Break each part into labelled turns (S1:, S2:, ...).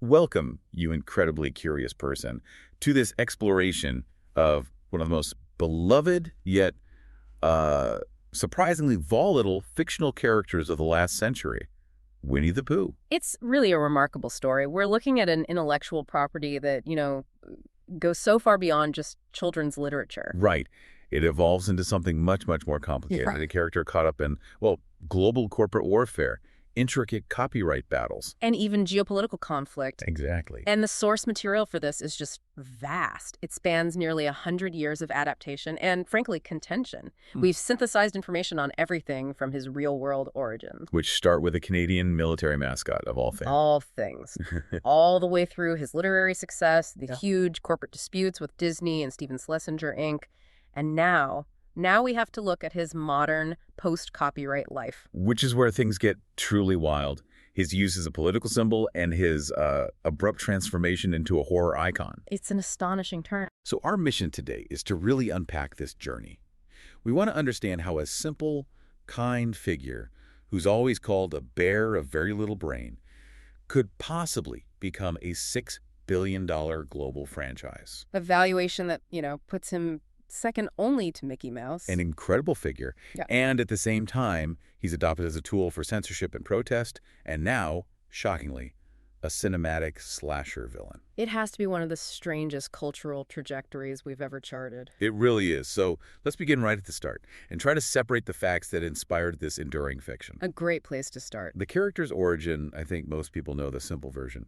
S1: Welcome, you incredibly curious person, to this exploration of one of the most beloved yet uh, surprisingly volatile fictional characters of the last century, Winnie-the-Pooh.
S2: It's really a remarkable story. We're looking at an intellectual property that, goes so far beyond just children's literature.
S1: Right. It evolves into something much, much more complicated.
S2: Yeah.
S1: A character caught up in, well, global corporate warfare, intricate copyright battles.
S2: And even geopolitical conflict.
S1: Exactly.
S2: And the source material for this is just vast. It spans nearly 100 years of adaptation and, frankly, contention. We've synthesized information on everything from his real-world origins.
S1: Which start with a Canadian military mascot, of all things.
S2: All things. All the way through his literary success, the huge corporate disputes with Disney and Stephen Schlesinger Inc., and now we have to look at his modern post-copyright life.
S1: Which is where things get truly wild. His use as a political symbol and his abrupt transformation into a horror icon.
S2: It's an astonishing turn.
S1: So our mission today is to really unpack this journey. We want to understand how a simple, kind figure, who's always called a bear of very little brain, could possibly become a $6 billion global franchise.
S2: A valuation that, puts him second only to Mickey Mouse.
S1: An incredible figure.
S2: Yeah.
S1: And at the same time, he's adopted as a tool for censorship and protest, and now, shockingly, a cinematic slasher villain.
S2: It has to be one of the strangest cultural trajectories we've ever charted.
S1: It really is. So let's begin right at the start and try to separate the facts that inspired this enduring fiction.
S2: A great place to start.
S1: The character's origin, I think most people know the simple version.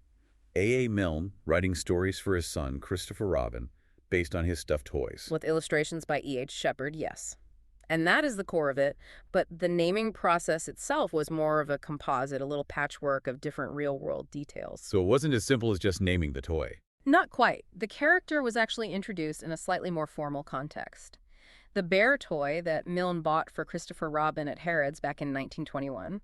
S1: A. Milne, writing stories for his son, Christopher Robin, based on his stuffed toys.
S2: With illustrations by E.H. Shepard, yes. And that is the core of it, but the naming process itself was more of a composite, a little patchwork of different real-world details.
S1: So it wasn't as simple as just naming the toy.
S2: Not quite. The character was actually introduced in a slightly more formal context. The bear toy that Milne bought for Christopher Robin at Harrods back in 1921,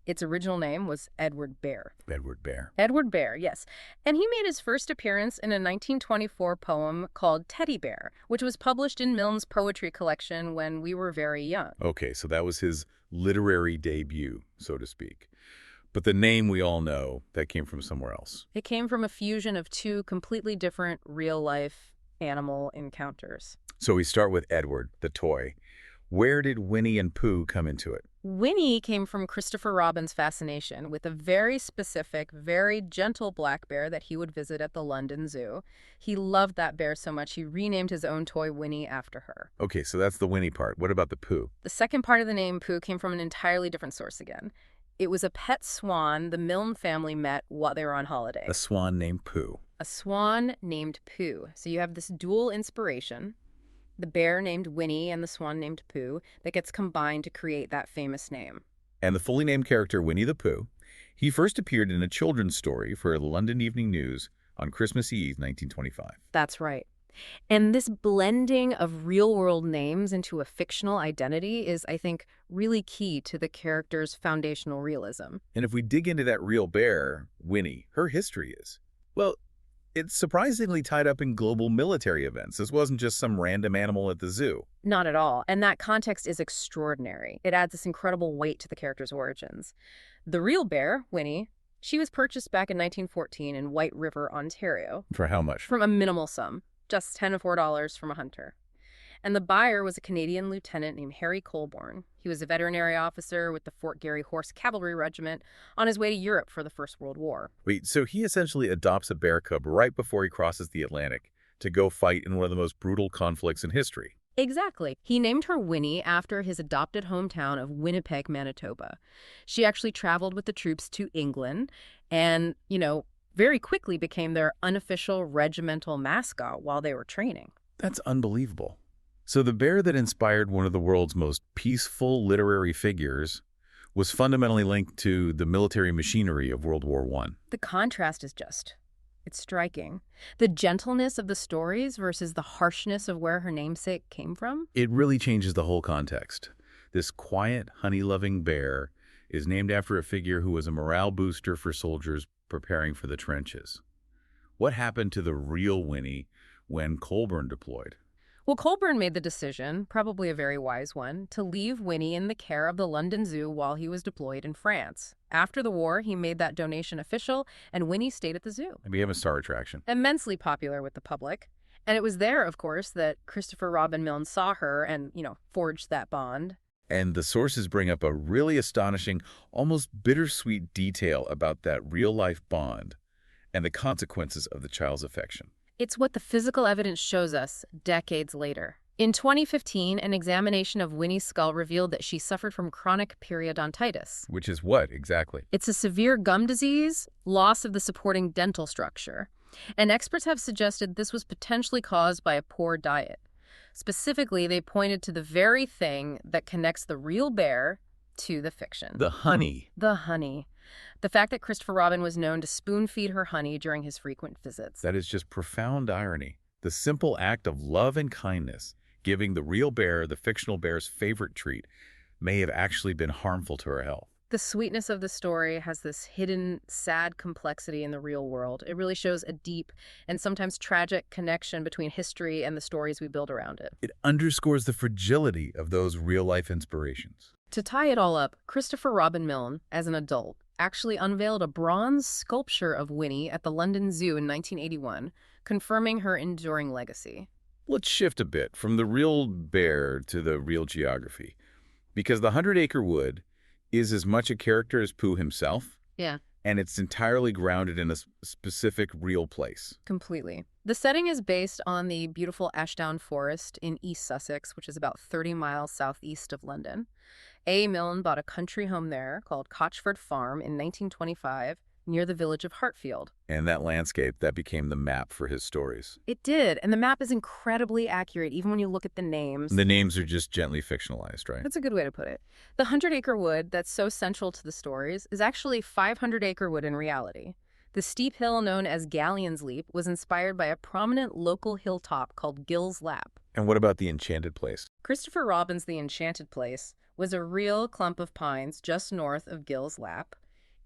S2: its original name was Edward Bear.
S1: Edward Bear.
S2: Edward Bear, yes. And he made his first appearance in a 1924 poem called Teddy Bear, which was published in Milne's poetry collection when we were very young.
S1: Okay, so that was his literary debut, so to speak. But the name we all know, that came from somewhere else.
S2: It came from a fusion of two completely different real-life animal encounters.
S1: So we start with Edward, the toy. Where did Winnie and Pooh come into it?
S2: Winnie came from Christopher Robin's fascination with a very specific, very gentle black bear that he would visit at the London Zoo. He loved that bear so much he renamed his own toy Winnie after her.
S1: Okay, so that's the Winnie part. What about the Pooh?
S2: The second part of the name Pooh came from an entirely different source again. It was a pet swan the Milne family met while they were on holiday.
S1: A swan named Pooh.
S2: A swan named Pooh. So you have this dual inspiration, the bear named Winnie and the swan named Pooh, that gets combined to create that famous name.
S1: And the fully named character Winnie-the-Pooh, he first appeared in a children's story for the London Evening News on Christmas Eve, 1925.
S2: That's right. And this blending of real-world names into a fictional identity is, I think, really key to the character's foundational realism.
S1: And if we dig into that real bear, Winnie, her history is, well, it's surprisingly tied up in global military events. This wasn't just some random animal at the zoo.
S2: Not at all. And that context is extraordinary. It adds this incredible weight to the character's origins. The real bear, Winnie, she was purchased back in 1914 in White River, Ontario.
S1: For how much?
S2: From a minimal sum, just $10 from a hunter. And the buyer was a Canadian lieutenant named Harry Colborne. He was a veterinary officer with the Fort Garry Horse Cavalry Regiment on his way to Europe for the First World War.
S1: Wait, so he essentially adopts a bear cub right before he crosses the Atlantic to go fight in one of the most brutal conflicts in history.
S2: Exactly. He named her Winnie after his adopted hometown of Winnipeg, Manitoba. She actually traveled with the troops to England and, very quickly became their unofficial regimental mascot while they were training.
S1: That's unbelievable. So the bear that inspired one of the world's most peaceful literary figures was fundamentally linked to the military machinery of World War I.
S2: The contrast is it's striking. The gentleness of the stories versus the harshness of where her namesake came from.
S1: It really changes the whole context. This quiet, honey-loving bear is named after a figure who was a morale booster for soldiers preparing for the trenches. What happened to the real Winnie when Colborne deployed?
S2: Well, Colburn made the decision, probably a very wise one, to leave Winnie in the care of the London Zoo while he was deployed in France. After the war, he made that donation official, and Winnie stayed at the zoo.
S1: And became a star attraction.
S2: Immensely popular with the public. And it was there, of course, that Christopher Robin Milne saw her and, forged that bond.
S1: And the sources bring up a really astonishing, almost bittersweet detail about that real-life bond and the consequences of the child's affection.
S2: It's what the physical evidence shows us decades later. In 2015, an examination of Winnie's skull revealed that she suffered from chronic periodontitis.
S1: Which is what, exactly?
S2: It's a severe gum disease, loss of the supporting dental structure. And experts have suggested this was potentially caused by a poor diet. Specifically, they pointed to the very thing that connects the real bear to the fiction.
S1: The honey.
S2: The honey. The fact that Christopher Robin was known to spoon-feed her honey during his frequent visits.
S1: That is just profound irony. The simple act of love and kindness, giving the real bear the fictional bear's favorite treat, may have actually been harmful to her health.
S2: The sweetness of the story has this hidden, sad complexity in the real world. It really shows a deep and sometimes tragic connection between history and the stories we build around it.
S1: It underscores the fragility of those real-life inspirations.
S2: To tie it all up, Christopher Robin Milne, as an adult, actually unveiled a bronze sculpture of Winnie at the London Zoo in 1981, confirming her enduring legacy.
S1: Let's shift a bit from the real bear to the real geography. Because the 100 Acre Wood is as much a character as Pooh himself.
S2: Yeah.
S1: And it's entirely grounded in a specific real place.
S2: Completely. The setting is based on the beautiful Ashdown Forest in East Sussex, which is about 30 miles southeast of London. A. Milne bought a country home there called Cochford Farm in 1925 near the village of Hartfield.
S1: And that landscape, that became the map for his stories.
S2: It did, and the map is incredibly accurate, even when you look at the names.
S1: The names are just gently fictionalized, right?
S2: That's a good way to put it. The 100 Acre Wood that's so central to the stories is actually 500 Acre Wood in reality. The steep hill known as Galleon's Leap was inspired by a prominent local hilltop called Gill's Lap.
S1: And what about the Enchanted Place?
S2: Christopher Robin's The Enchanted Place was a real clump of pines just north of Gill's Lap.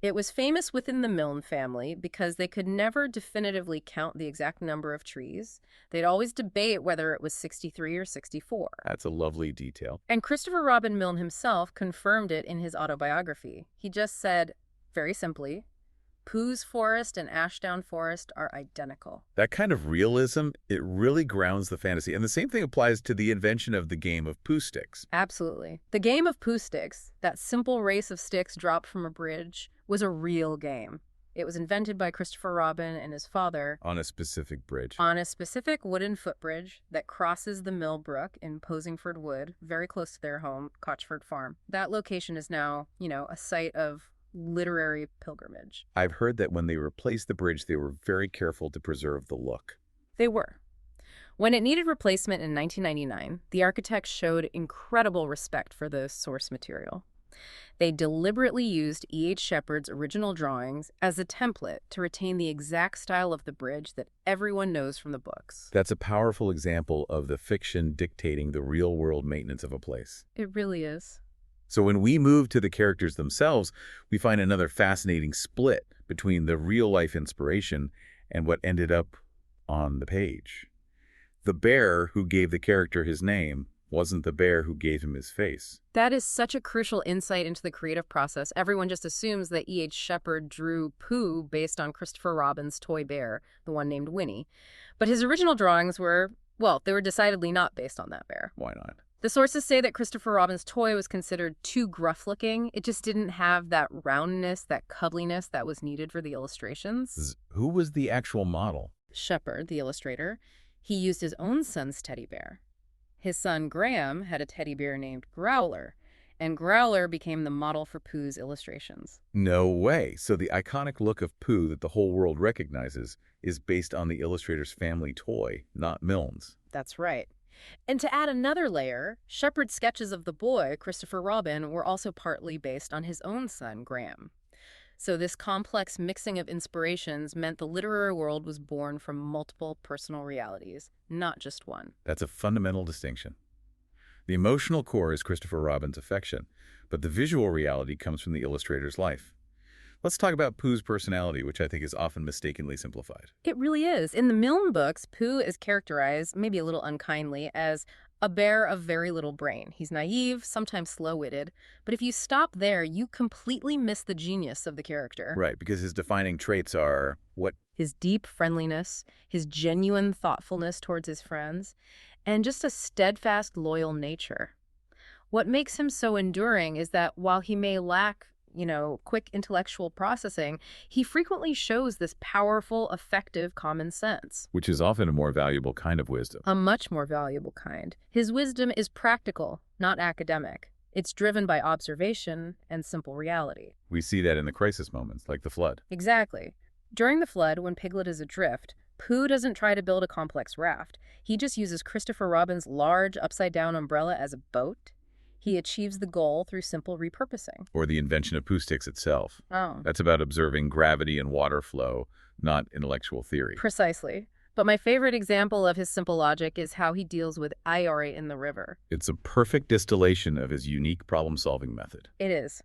S2: It was famous within the Milne family because they could never definitively count the exact number of trees. They'd always debate whether it was 63 or 64.
S1: That's a lovely detail.
S2: And Christopher Robin Milne himself confirmed it in his autobiography. He just said, very simply, Pooh's forest and Ashdown Forest are identical.
S1: That kind of realism, it really grounds the fantasy. And the same thing applies to the invention of the game of Pooh sticks.
S2: Absolutely. The game of Pooh sticks, that simple race of sticks dropped from a bridge, was a real game. It was invented by Christopher Robin and his father
S1: On a specific bridge.
S2: on a specific wooden footbridge that crosses the Mill Brook in Posingford Wood, very close to their home, Cochford Farm. That location is now, a site of literary pilgrimage.
S1: I've heard that when they replaced the bridge, they were very careful to preserve the look.
S2: They were. When it needed replacement in 1999, the architects showed incredible respect for the source material. They deliberately used E.H. Shepard's original drawings as a template to retain the exact style of the bridge that everyone knows from the books.
S1: That's a powerful example of the fiction dictating the real-world maintenance of a place.
S2: It really is.
S1: So when we move to the characters themselves, we find another fascinating split between the real-life inspiration and what ended up on the page. The bear who gave the character his name wasn't the bear who gave him his face.
S2: That is such a crucial insight into the creative process. Everyone just assumes that E.H. Shepard drew Pooh based on Christopher Robin's toy bear, the one named Winnie. But his original drawings were, they were decidedly not based on that bear.
S1: Why not?
S2: The sources say that Christopher Robin's toy was considered too gruff-looking. It just didn't have that roundness, that cubbliness that was needed for the illustrations.
S1: Who was the actual model?
S2: Shepard, the illustrator, he used his own son's teddy bear. His son Graham had a teddy bear named Growler, and Growler became the model for Pooh's illustrations.
S1: No way. So the iconic look of Pooh that the whole world recognizes is based on the illustrator's family toy, not Milne's.
S2: That's right. And to add another layer, Shepard's sketches of the boy, Christopher Robin, were also partly based on his own son, Graham. So this complex mixing of inspirations meant the literary world was born from multiple personal realities, not just one.
S1: That's a fundamental distinction. The emotional core is Christopher Robin's affection, but the visual reality comes from the illustrator's life. Let's talk about Pooh's personality, which I think is often mistakenly simplified.
S2: It really is. In the Milne books, Pooh is characterized, maybe a little unkindly, as a bear of very little brain. He's naive, sometimes slow-witted, but if you stop there, you completely miss the genius of the character.
S1: Right, because his defining traits are what?
S2: His deep friendliness, his genuine thoughtfulness towards his friends, and just a steadfast, loyal nature. What makes him so enduring is that while he may lack, quick intellectual processing, he frequently shows this powerful, effective common sense.
S1: Which is often a more valuable kind of wisdom.
S2: A much more valuable kind. His wisdom is practical, not academic. It's driven by observation and simple reality.
S1: We see that in the crisis moments, like the flood.
S2: Exactly. During the flood, when Piglet is adrift, Pooh doesn't try to build a complex raft. He just uses Christopher Robin's large upside-down umbrella as a boat. He achieves the goal through simple repurposing.
S1: Or the invention of Pooh Sticks itself.
S2: Oh.
S1: That's about observing gravity and water flow, not intellectual theory.
S2: Precisely. But my favorite example of his simple logic is how he deals with Iori in the river.
S1: It's a perfect distillation of his unique problem-solving method.
S2: It is.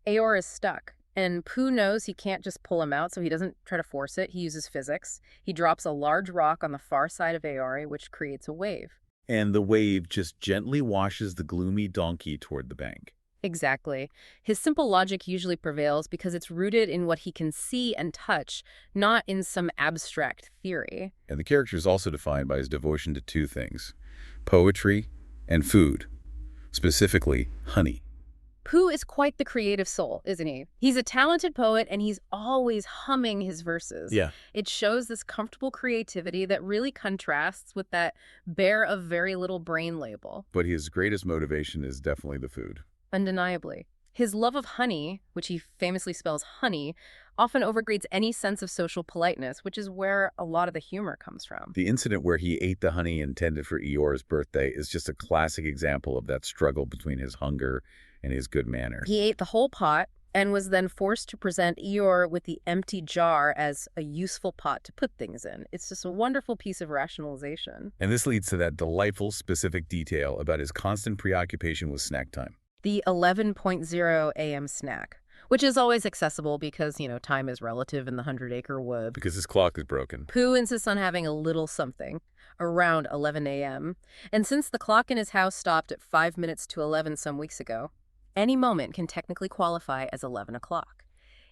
S2: Eeyore is stuck, and Pooh knows he can't just pull him out, so he doesn't try to force it. He uses physics. He drops a large rock on the far side of Eeyore, which creates a wave.
S1: And the wave just gently washes the gloomy donkey toward the bank.
S2: Exactly. His simple logic usually prevails because it's rooted in what he can see and touch, not in some abstract theory.
S1: And the character is also defined by his devotion to two things: poetry and food, specifically honey.
S2: Pooh is quite the creative soul, isn't he? He's a talented poet, and he's always humming his verses.
S1: Yeah.
S2: It shows this comfortable creativity that really contrasts with that bear of very little brain label.
S1: But his greatest motivation is definitely the food.
S2: Undeniably. His love of honey, which he famously spells honey, often overgrades any sense of social politeness, which is where a lot of the humor comes from.
S1: The incident where he ate the honey intended for Eeyore's birthday is just a classic example of that struggle between his hunger and his good manners.
S2: He ate the whole pot and was then forced to present Eeyore with the empty jar as a useful pot to put things in. It's just a wonderful piece of rationalization.
S1: And this leads to that delightful specific detail about his constant preoccupation with snack time.
S2: The 11:00 a.m. snack, which is always accessible because, time is relative in the Hundred Acre Wood.
S1: Because his clock is broken.
S2: Pooh insists on having a little something around 11 a.m. And since the clock in his house stopped at 5 minutes to 11 some weeks ago, any moment can technically qualify as 11 o'clock.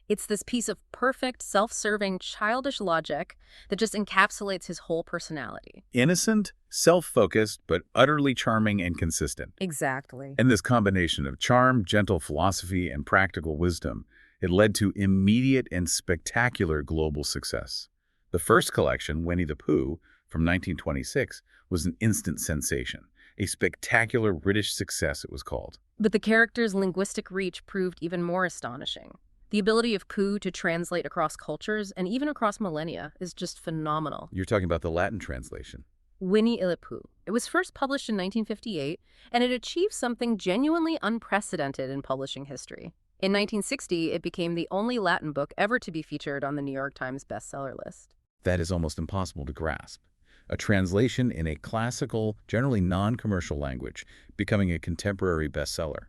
S2: It's this piece of perfect, self-serving, childish logic that just encapsulates his whole personality.
S1: Innocent, self-focused, but utterly charming and consistent.
S2: Exactly.
S1: And this combination of charm, gentle philosophy, and practical wisdom, it led to immediate and spectacular global success. The first collection, Winnie-the-Pooh, from 1926, was an instant sensation. A spectacular British success, it was called.
S2: But the character's linguistic reach proved even more astonishing. The ability of Pooh to translate across cultures and even across millennia is just phenomenal.
S1: You're talking about the Latin translation.
S2: Winnie-the-Pooh. It was first published in 1958, and it achieved something genuinely unprecedented in publishing history. In 1960, it became the only Latin book ever to be featured on the New York Times bestseller list.
S1: That is almost impossible to grasp. A translation in a classical, generally non-commercial language, becoming a contemporary bestseller.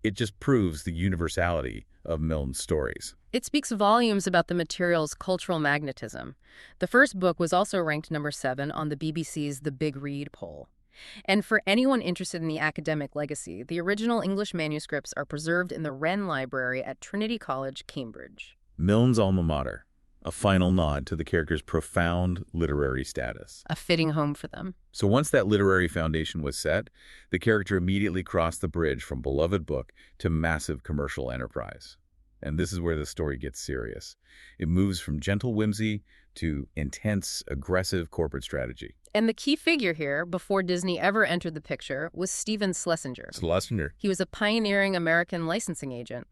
S1: It just proves the universality of Milne's stories.
S2: It speaks volumes about the material's cultural magnetism. The first book was also ranked number 7 on the BBC's The Big Read poll. And for anyone interested in the academic legacy, the original English manuscripts are preserved in the Wren Library at Trinity College, Cambridge.
S1: Milne's alma mater, a final nod to the character's profound literary status.
S2: A fitting home for them.
S1: So once that literary foundation was set, the character immediately crossed the bridge from beloved book to massive commercial enterprise. And this is where the story gets serious. It moves from gentle whimsy to intense, aggressive corporate strategy.
S2: And the key figure here, before Disney ever entered the picture, was Stephen Schlesinger.
S1: Schlesinger.
S2: He was a pioneering American licensing agent.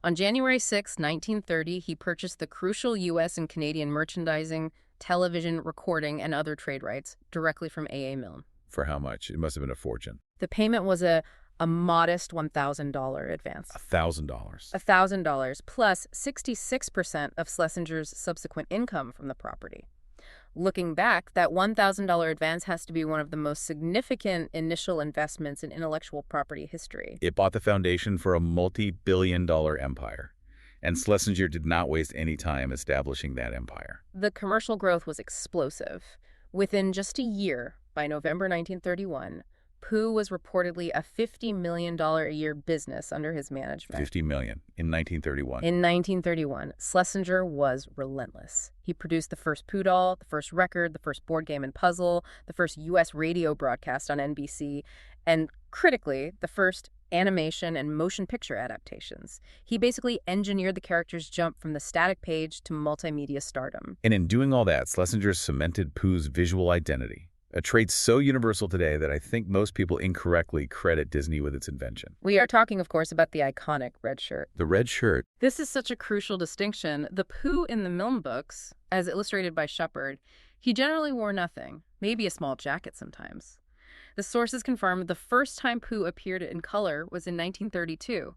S2: On January 6, 1930, he purchased the crucial U.S. and Canadian merchandising, television, recording, and other trade rights directly from A.A. Milne.
S1: For how much? It must have been a fortune.
S2: The payment was a modest $1,000 advance.
S1: $1,000.
S2: $1,000 plus 66% of Schlesinger's subsequent income from the property. Looking back, that $1,000 advance has to be one of the most significant initial investments in intellectual property history.
S1: It bought the foundation for a multi-billion-dollar empire. And Schlesinger did not waste any time establishing that empire.
S2: The commercial growth was explosive. Within just a year, by November 1931, Pooh was reportedly a $50 million a year business under his management.
S1: $50 million in 1931.
S2: In 1931, Schlesinger was relentless. He produced the first Pooh doll, the first record, the first board game and puzzle, the first U.S. radio broadcast on NBC, and critically, the first animation and motion picture adaptations. He basically engineered the character's jump from the static page to multimedia stardom.
S1: And in doing all that, Schlesinger cemented Pooh's visual identity, a trait so universal today that I think most people incorrectly credit Disney with its invention.
S2: We are talking, of course, about the iconic red shirt.
S1: The red shirt.
S2: This is such a crucial distinction. The Pooh in the Milne books, as illustrated by Shepard, he generally wore nothing, maybe a small jacket sometimes. The sources confirmed the first time Pooh appeared in color was in 1932,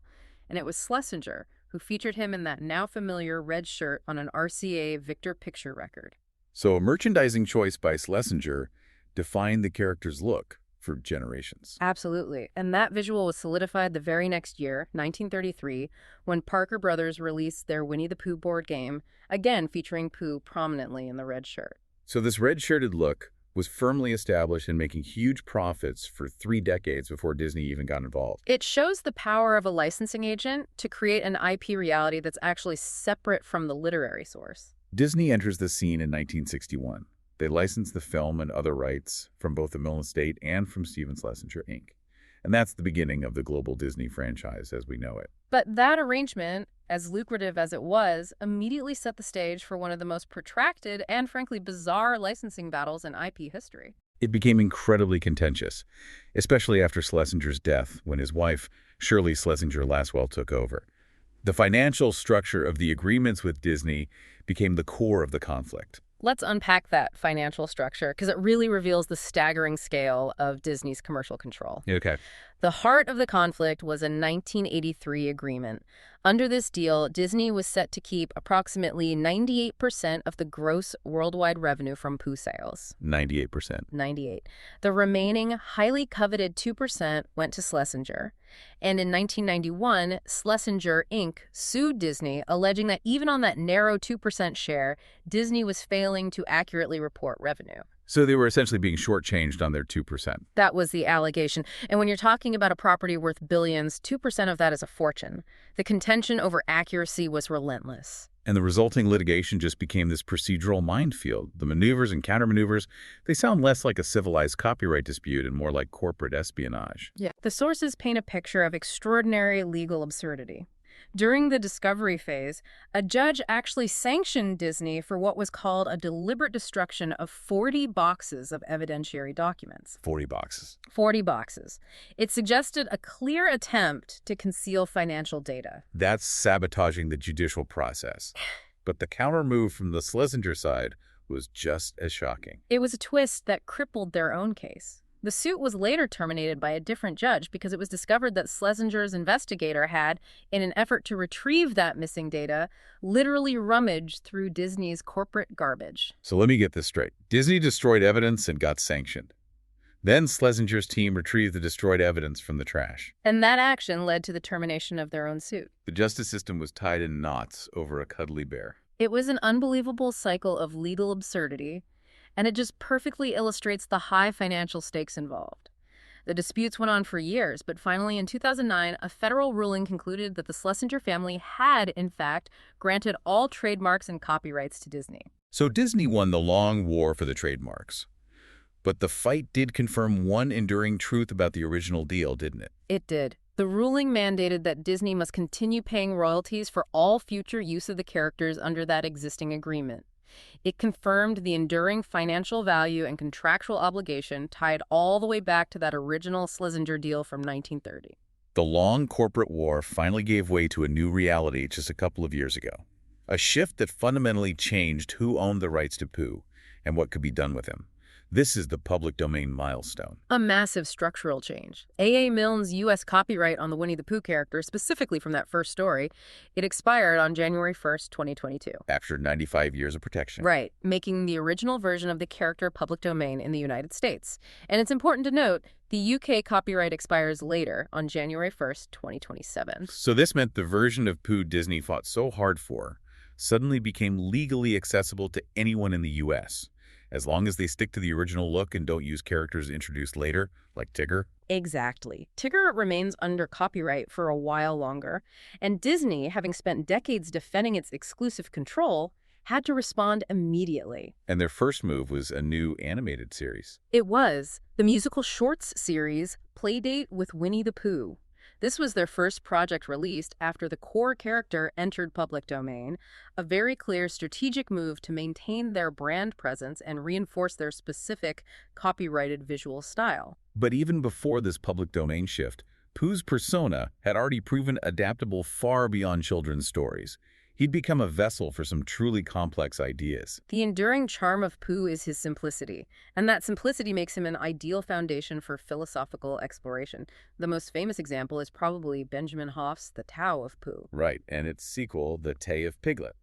S2: and it was Schlesinger who featured him in that now familiar red shirt on an RCA Victor picture record.
S1: So a merchandising choice by Schlesinger defined the character's look for generations.
S2: Absolutely. And that visual was solidified the very next year, 1933, when Parker Brothers released their Winnie-the-Pooh board game, again featuring Pooh prominently in the red shirt.
S1: So this red-shirted look was firmly established and making huge profits for 3 decades before Disney even got involved.
S2: It shows the power of a licensing agent to create an IP reality that's actually separate from the literary source.
S1: Disney enters the scene in 1961. They licensed the film and other rights from both the Milne estate and from Stephen Schlesinger, Inc. And that's the beginning of the global Disney franchise as we know it.
S2: But that arrangement, as lucrative as it was, immediately set the stage for one of the most protracted and frankly bizarre licensing battles in IP history.
S1: It became incredibly contentious, especially after Schlesinger's death when his wife, Shirley Schlesinger Laswell, took over. The financial structure of the agreements with Disney became the core of the conflict.
S2: Let's unpack that financial structure because it really reveals the staggering scale of Disney's commercial control.
S1: Okay.
S2: The heart of the conflict was a 1983 agreement. Under this deal, Disney was set to keep approximately 98% of the gross worldwide revenue from Pooh sales.
S1: 98%.
S2: 98. The remaining highly coveted 2% went to Schlesinger. And in 1991, Schlesinger, Inc. sued Disney, alleging that even on that narrow 2% share, Disney was failing to accurately report revenue.
S1: So they were essentially being shortchanged on their 2%.
S2: That was the allegation. And when you're talking about a property worth billions, 2% of that is a fortune. The contention over accuracy was relentless.
S1: And the resulting litigation just became this procedural minefield. The maneuvers and countermaneuvers, they sound less like a civilized copyright dispute and more like corporate espionage.
S2: Yeah. The sources paint a picture of extraordinary legal absurdity. During the discovery phase, a judge actually sanctioned Disney for what was called a deliberate destruction of 40 boxes of evidentiary documents.
S1: 40 boxes.
S2: 40 boxes. It suggested a clear attempt to conceal financial data.
S1: That's sabotaging the judicial process. But the counter-move from the Schlesinger side was just as shocking.
S2: It was a twist that crippled their own case. The suit was later terminated by a different judge because it was discovered that Schlesinger's investigator had, in an effort to retrieve that missing data, literally rummaged through Disney's corporate garbage.
S1: So let me get this straight. Disney destroyed evidence and got sanctioned. Then Schlesinger's team retrieved the destroyed evidence from the trash.
S2: And that action led to the termination of their own suit.
S1: The justice system was tied in knots over a cuddly bear.
S2: It was an unbelievable cycle of legal absurdity, and it just perfectly illustrates the high financial stakes involved. The disputes went on for years, but finally in 2009, a federal ruling concluded that the Schlesinger family had, in fact, granted all trademarks and copyrights to Disney.
S1: So Disney won the long war for the trademarks. But the fight did confirm one enduring truth about the original deal, didn't it?
S2: It did. The ruling mandated that Disney must continue paying royalties for all future use of the characters under that existing agreement. It confirmed the enduring financial value and contractual obligation tied all the way back to that original Schlesinger deal from 1930.
S1: The long corporate war finally gave way to a new reality just a couple of years ago. A shift that fundamentally changed who owned the rights to Pooh and what could be done with him. This is the public domain milestone.
S2: A massive structural change. A.A. Milne's U.S. copyright on the Winnie-the-Pooh character, specifically from that first story, it expired on January 1st, 2022.
S1: After 95 years of protection.
S2: Right, making the original version of the character public domain in the United States. And it's important to note, The UK copyright expires later, on January 1st, 2027.
S1: So this meant the version of Pooh Disney fought so hard for suddenly became legally accessible to anyone in the US, as long as they stick to the original look and don't use characters introduced later, like Tigger.
S2: Exactly. Tigger remains under copyright for a while longer, and Disney, having spent decades defending its exclusive control, had to respond immediately.
S1: And their first move was a new animated series.
S2: It was the musical shorts series Playdate with Winnie-the-Pooh. This was their first project released after the core character entered public domain, a very clear strategic move to maintain their brand presence and reinforce their specific copyrighted visual style.
S1: But even before this public domain shift, Pooh's persona had already proven adaptable far beyond children's stories. He'd become a vessel for some truly complex ideas.
S2: The enduring charm of Pooh is his simplicity, and that simplicity makes him an ideal foundation for philosophical exploration. The most famous example is probably Benjamin Hoff's The Tao of Pooh.
S1: Right, and its sequel, The Tale of Piglet.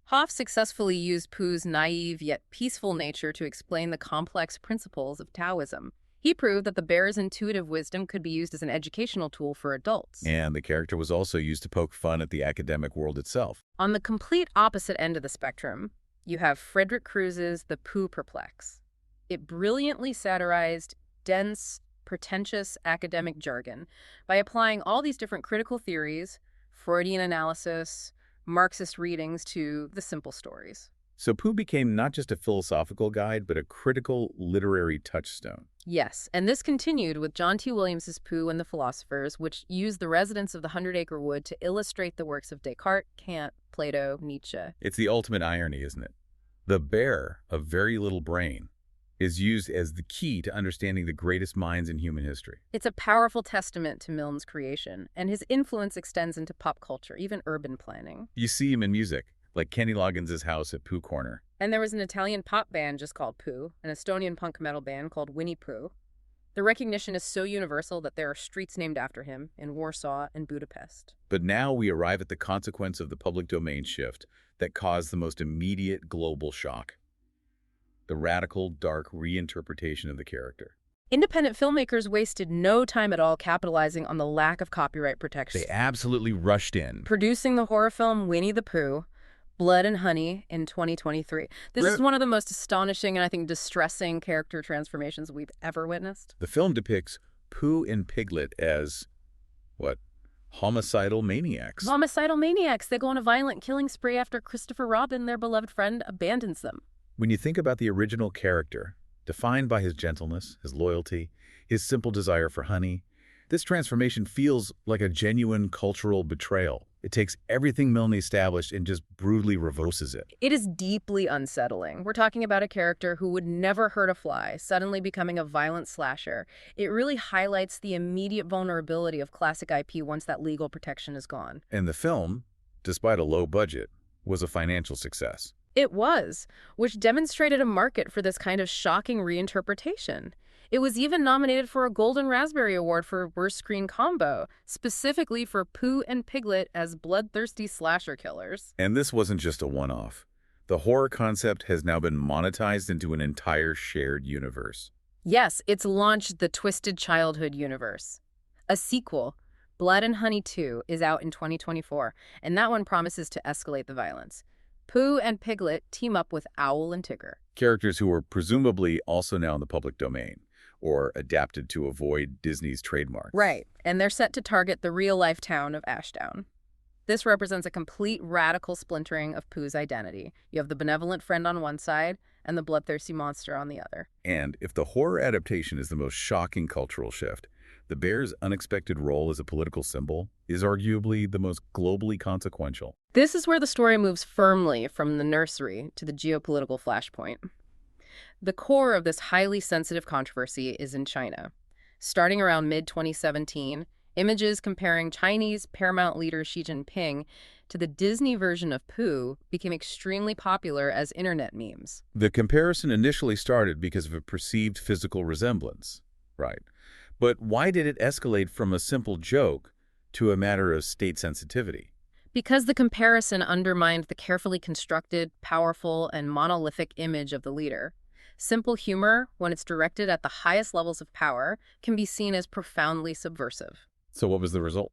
S2: Hoff successfully used Pooh's naive yet peaceful nature to explain the complex principles of Taoism. He proved that the bear's intuitive wisdom could be used as an educational tool for adults.
S1: And the character was also used to poke fun at the academic world itself.
S2: On the complete opposite end of the spectrum, you have Frederick Crews's The Pooh Perplex. It brilliantly satirized dense, pretentious academic jargon by applying all these different critical theories, Freudian analysis, Marxist readings to the simple stories.
S1: So Pooh became not just a philosophical guide, but a critical literary touchstone.
S2: Yes, and this continued with John T. Williams's Pooh and the Philosophers, which used the residents of the Hundred Acre Wood to illustrate the works of Descartes, Kant, Plato, Nietzsche.
S1: It's the ultimate irony, isn't it? The bear, a very little brain, is used as the key to understanding the greatest minds in human history.
S2: It's a powerful testament to Milne's creation, and his influence extends into pop culture, even urban planning.
S1: You see him in music, like Kenny Loggins' house at Pooh Corner.
S2: And there was an Italian pop band just called Pooh, an Estonian punk metal band called Winnie-the-Pooh. The recognition is so universal that there are streets named after him in Warsaw and Budapest.
S1: But now we arrive at the consequence of the public domain shift that caused the most immediate global shock: the radical, dark reinterpretation of the character.
S2: Independent filmmakers wasted no time at all capitalizing on the lack of copyright protection.
S1: They absolutely rushed in.
S2: Producing the horror film Winnie-the-Pooh, Blood and Honey in 2023. This is one of the most astonishing and I think distressing character transformations we've ever witnessed.
S1: The film depicts Pooh and Piglet as, what, homicidal maniacs.
S2: Homicidal maniacs. They go on a violent killing spree after Christopher Robin, their beloved friend, abandons them.
S1: When you think about the original character, defined by his gentleness, his loyalty, his simple desire for honey, this transformation feels like a genuine cultural betrayal. It takes everything Milne established and just brutally reverses it.
S2: It is deeply unsettling. We're talking about a character who would never hurt a fly, suddenly becoming a violent slasher. It really highlights the immediate vulnerability of classic IP once that legal protection is gone.
S1: And the film, despite a low budget, was a financial success.
S2: It was, which demonstrated a market for this kind of shocking reinterpretation. It was even nominated for a Golden Raspberry Award for Worst Screen Combo, specifically for Pooh and Piglet as bloodthirsty slasher killers.
S1: And this wasn't just a one-off. The horror concept has now been monetized into an entire shared universe.
S2: Yes, it's launched the Twisted Childhood universe. A sequel, Blood and Honey 2, is out in 2024, and that one promises to escalate the violence. Pooh and Piglet team up with Owl and Tigger,
S1: Characters who are presumably also now in the public domain, or adapted to avoid Disney's trademark.
S2: right, and they're set to target the real-life town of Ashdown. This represents a complete radical splintering of Pooh's identity. You have the benevolent friend on one side and the bloodthirsty monster on the other.
S1: And if the horror adaptation is the most shocking cultural shift, the bear's unexpected role as a political symbol is arguably the most globally consequential.
S2: This is where the story moves firmly from the nursery to the geopolitical flashpoint. The core of this highly sensitive controversy is in China. Starting around mid-2017, images comparing Chinese Paramount leader Xi Jinping to the Disney version of Pooh became extremely popular as internet memes.
S1: The comparison initially started because of a perceived physical resemblance, right? But why did it escalate from a simple joke to a matter of state sensitivity?
S2: Because the comparison undermined the carefully constructed, powerful, and monolithic image of the leader. Simple humor, when it's directed at the highest levels of power, can be seen as profoundly subversive.
S1: So what was the result?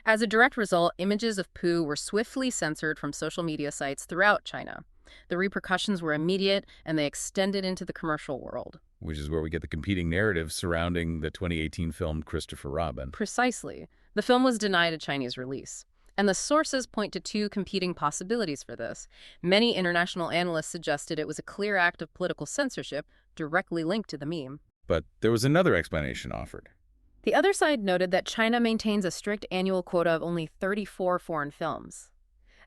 S2: As a direct result, images of Pooh were swiftly censored from social media sites throughout China. The repercussions were immediate, and they extended into the commercial world.
S1: Which is where we get the competing narratives surrounding the 2018 film Christopher Robin.
S2: Precisely. The film was denied a Chinese release. And the sources point to two competing possibilities for this. Many international analysts suggested it was a clear act of political censorship directly linked to the meme.
S1: But there was another explanation offered.
S2: The other side noted that China maintains a strict annual quota of only 34 foreign films.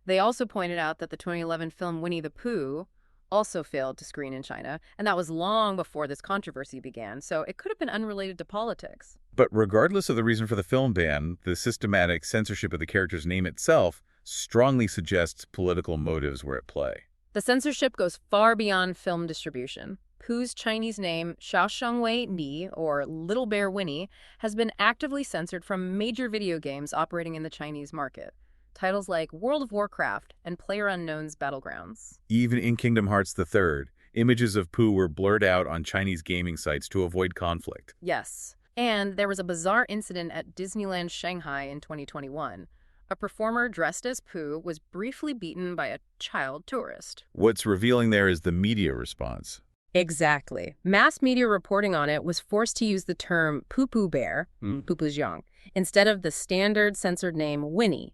S2: They also pointed out that the 2011 film Winnie-the-Pooh also failed to screen in China, and that was long before this controversy began, so it could have been unrelated to politics.
S1: But regardless of the reason for the film ban, the systematic censorship of the character's name itself strongly suggests political motives were at play.
S2: The censorship goes far beyond film distribution. Pooh's Chinese name, Xiaoshengwei Ni, or Little Bear Winnie, has been actively censored from major video games operating in the Chinese market. Titles like World of Warcraft and PlayerUnknown's Battlegrounds.
S1: Even in Kingdom Hearts III, images of Pooh were blurred out on Chinese gaming sites to avoid conflict.
S2: Yes. And there was a bizarre incident at Disneyland Shanghai in 2021. A performer dressed as Pooh was briefly beaten by a child tourist.
S1: What's revealing there is the media response.
S2: Exactly. Mass media reporting on it was forced to use the term Poo-Poo Bear, Poo-Poo's Jiang, instead of the standard censored name Winnie.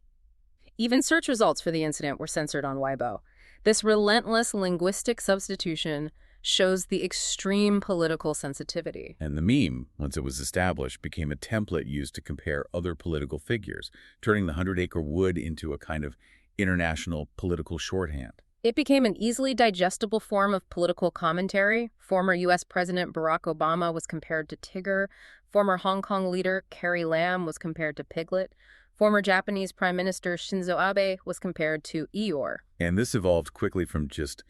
S2: Even search results for the incident were censored on Weibo. This relentless linguistic substitution shows the extreme political sensitivity.
S1: And the meme, once it was established, became a template used to compare other political figures, turning the 100 Acre Wood into a kind of international political shorthand.
S2: It became an easily digestible form of political commentary. Former U.S. President Barack Obama was compared to Tigger. Former Hong Kong leader Carrie Lam was compared to Piglet. Former Japanese Prime Minister Shinzo Abe was compared to Eeyore.
S1: And this evolved quickly from just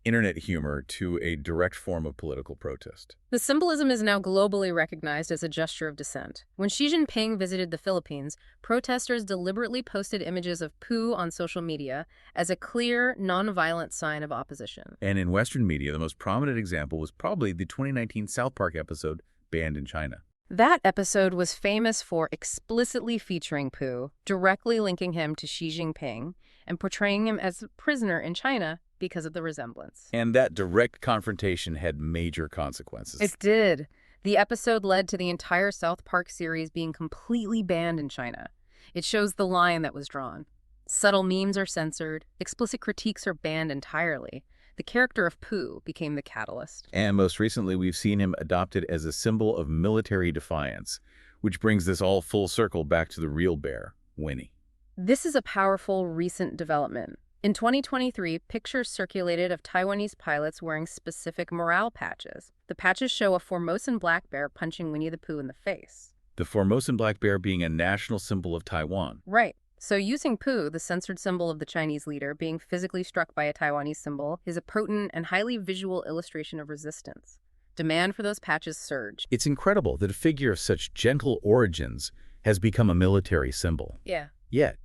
S1: internet humor to a direct form of political protest.
S2: The symbolism is now globally recognized as a gesture of dissent. When Xi Jinping visited the Philippines, protesters deliberately posted images of Pooh on social media as a clear, non-violent sign of opposition.
S1: And in Western media, the most prominent example was probably the 2019 South Park episode banned in China.
S2: That episode was famous for explicitly featuring Pooh, directly linking him to Xi Jinping, and portraying him as a prisoner in China because of the resemblance.
S1: And that direct confrontation had major consequences.
S2: It did. The episode led to the entire South Park series being completely banned in China. It shows the line that was drawn. Subtle memes are censored. Explicit critiques are banned entirely. The character of Pooh became the catalyst.
S1: And most recently, we've seen him adopted as a symbol of military defiance, which brings this all full circle back to the real bear, Winnie.
S2: This is a powerful recent development. In 2023, pictures circulated of Taiwanese pilots wearing specific morale patches. The patches show a Formosan black bear punching Winnie-the-Pooh in the face.
S1: The Formosan black bear being a national symbol of Taiwan.
S2: Right. So using Pooh, the censored symbol of the Chinese leader, being physically struck by a Taiwanese symbol, is a potent and highly visual illustration of resistance. Demand for those patches surged.
S1: It's incredible that a figure of such gentle origins has become a military symbol.
S2: Yeah.
S1: Yet,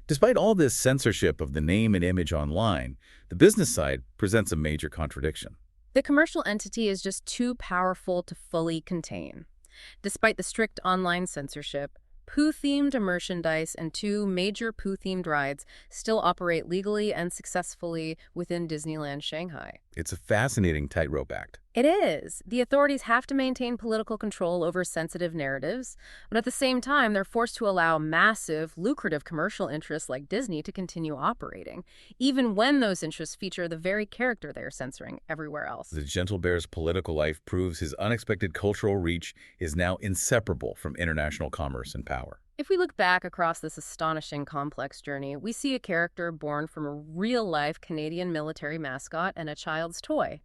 S1: despite all this censorship of the name and image online, the business side presents a major contradiction.
S2: The commercial entity is just too powerful to fully contain. Despite the strict online censorship, Pooh-themed merchandise and two major Pooh-themed rides still operate legally and successfully within Disneyland Shanghai.
S1: It's a fascinating tightrope act.
S2: It is. The authorities have to maintain political control over sensitive narratives, but at the same time, they're forced to allow massive, lucrative commercial interests like Disney to continue operating, even when those interests feature the very character they're censoring everywhere else.
S1: The gentle bear's political life proves his unexpected cultural reach is now inseparable from international commerce and power.
S2: If we look back across this astonishing, complex journey, we see a character born from a real-life Canadian military mascot and a child's toy.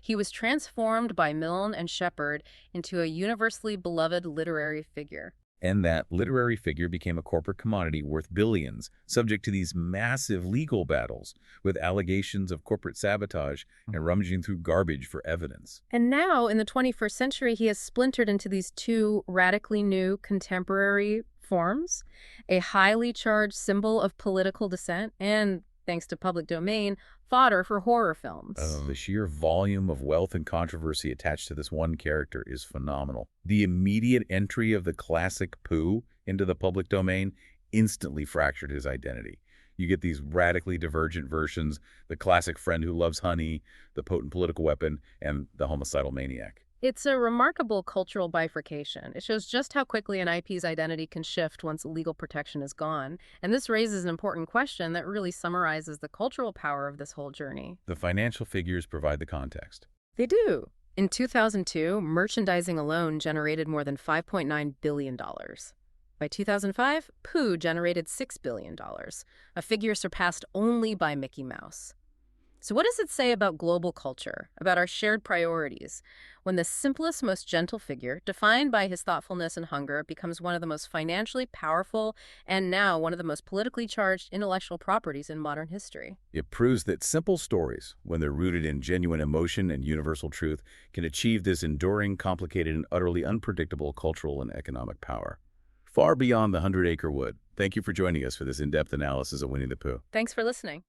S2: He was transformed by Milne and Shepard into a universally beloved literary figure.
S1: And that literary figure became a corporate commodity worth billions, subject to these massive legal battles with allegations of corporate sabotage and rummaging through garbage for evidence.
S2: And now, in the 21st century, he has splintered into these two radically new contemporary forms, a highly charged symbol of political dissent and thanks to public domain, fodder for horror films.
S1: The sheer volume of wealth and controversy attached to this one character is phenomenal. The immediate entry of the classic Pooh into the public domain instantly fractured his identity. You get these radically divergent versions, the classic friend who loves honey, the potent political weapon, and the homicidal maniac.
S2: It's a remarkable cultural bifurcation. It shows just how quickly an IP's identity can shift once legal protection is gone. And this raises an important question that really summarizes the cultural power of this whole journey.
S1: The financial figures provide the context.
S2: They do. In 2002, merchandising alone generated more than $5.9 billion. By 2005, Pooh generated $6 billion, a figure surpassed only by Mickey Mouse. So what does it say about global culture, about our shared priorities, when the simplest, most gentle figure, defined by his thoughtfulness and hunger, becomes one of the most financially powerful and now one of the most politically charged intellectual properties in modern history?
S1: It proves that simple stories, when they're rooted in genuine emotion and universal truth, can achieve this enduring, complicated, and utterly unpredictable cultural and economic power. Far beyond the 100 Acre Wood. Thank you for joining us for this in-depth analysis of Winnie-the-Pooh.
S2: Thanks for listening.